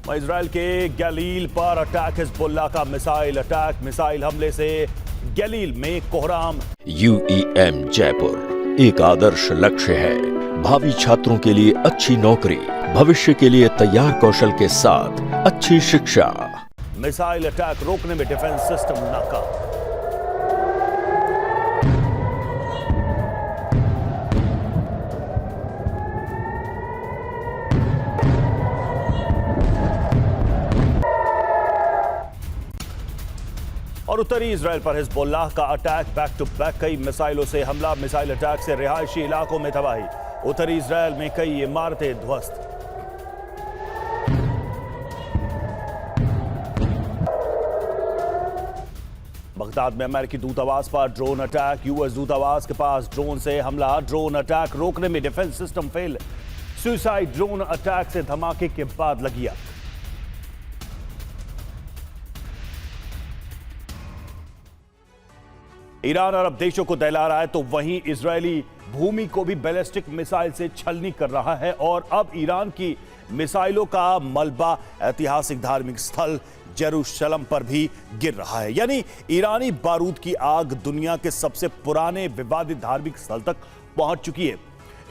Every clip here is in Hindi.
इजराइल के गलील पर अटैक, हिजबुल्लाह का मिसाइल अटैक, मिसाइल हमले से गलील में कोहराम। UEM जयपुर एक आदर्श लक्ष्य है। भावी छात्रों के लिए अच्छी नौकरी, भविष्य के लिए तैयार कौशल के साथ अच्छी शिक्षा। मिसाइल अटैक रोकने में डिफेंस सिस्टम नाकाम। और उत्तरी इजराइल पर हिजबुल्लाह का अटैक, बैक टू बैक कई मिसाइलों से हमला, मिसाइल अटैक से रिहायशी इलाकों में तबाही। उत्तरी इजराइल में कई इमारतें ध्वस्त। बगदाद में अमेरिकी दूतावास पर ड्रोन अटैक, यूएस दूतावास के पास ड्रोन से हमला, ड्रोन अटैक रोकने में defence system fail. Suicide drone attack से धमाके के बाद लगी आग। ईरान अरब देशों को दहला रहा है तो वहीं इजरायली भूमि को भी बैलिस्टिक मिसाइल से छलनी कर रहा है और अब ईरान की मिसाइलों का मलबा ऐतिहासिक धार्मिक स्थल जेरूशलम पर भी गिर रहा है। यानी ईरानी बारूद की आग दुनिया के सबसे पुराने विवादित धार्मिक स्थल तक पहुंच चुकी है।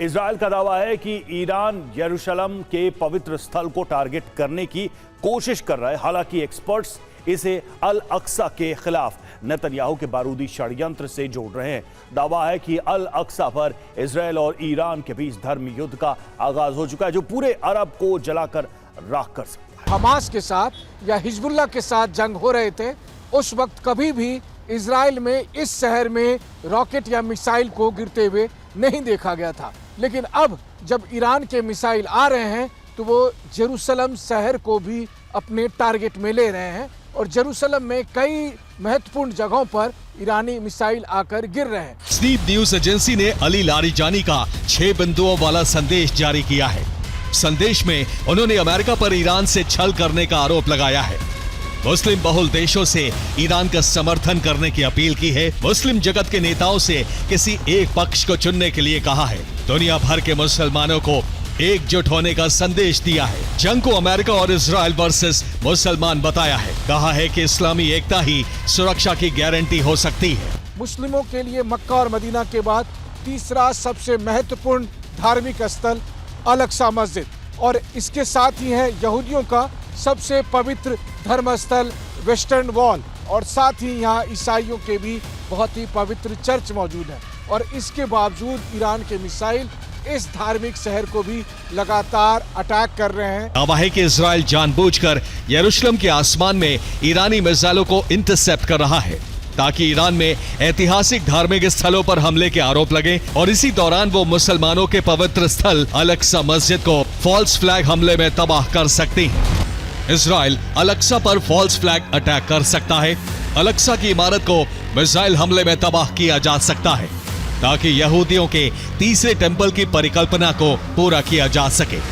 इजराइल का दावा है कि ईरान जेरूशलम के पवित्र स्थल को टारगेट करने की कोशिश कर रहा है। हालांकि एक्सपर्ट्स इसे अल अक्सा के खिलाफ नेतन्याहू के बारूदी षड्यंत्र से जोड़ रहे हैं। दावा है कि अल अक्सा पर इजराइल और ईरान के बीच धर्म युद्ध का आगाज हो चुका है, जो पूरे अरब को जलाकर राख कर सकता है। हमास के साथ या हिजबुल्लाह के साथ जंग हो रहे थे, उस वक्त कभी भी इजराइल में इस शहर में रॉकेट या मिसाइल को गिरते हुए नहीं देखा गया था। लेकिन अब जब ईरान के मिसाइल आ रहे हैं तो वो जेरूशलम शहर को भी अपने टारगेट में ले रहे हैं और जेरूशलम में कई महत्वपूर्ण जगहों पर ईरानी मिसाइल आकर गिर रहे हैं। स्नीप न्यूज एजेंसी ने अली लारीजानी का 6 बिंदुओं वाला संदेश जारी किया है। संदेश में उन्होंने अमेरिका पर ईरान से छल करने का आरोप लगाया है। मुस्लिम बहुल देशों से ईरान का समर्थन करने की अपील की है। मुस्लिम जगत के नेताओं से किसी एक पक्ष को चुनने के लिए कहा है। दुनिया भर के मुसलमानों को एकजुट होने का संदेश दिया है। जंग को अमेरिका और इजराइल वर्सेस मुसलमान बताया है। कहा है कि इस्लामी एकता ही सुरक्षा की गारंटी हो सकती है। मुस्लिमों के लिए मक्का और मदीना के बाद तीसरा सबसे महत्वपूर्ण धार्मिक स्थल अल अक्सा मस्जिद और इसके साथ ही है यहूदियों का सबसे पवित्र धर्म स्थल वेस्टर्न वॉल और साथ ही यहाँ ईसाइयों के भी बहुत ही पवित्र चर्च मौजूद है। और इसके बावजूद ईरान के मिसाइल इस धार्मिक शहर को भी लगातार अटैक कर रहे हैं। दावा है कि इजराइल जानबूझकर यरूशलेम के आसमान में ईरानी मिसाइलों को इंटरसेप्ट कर रहा है ताकि ईरान में ऐतिहासिक धार्मिक स्थलों पर हमले के आरोप लगे और इसी दौरान वो मुसलमानों के पवित्र स्थल अल अक्सा मस्जिद को फॉल्स फ्लैग हमले में तबाह कर सकती है। इजराइल अल अक्सा पर फॉल्स फ्लैग अटैक कर सकता है। अल अक्सा की इमारत को मिसाइल हमले में तबाह किया जा सकता है ताकि यहूदियों के तीसरे टेंपल की परिकल्पना को पूरा किया जा सके।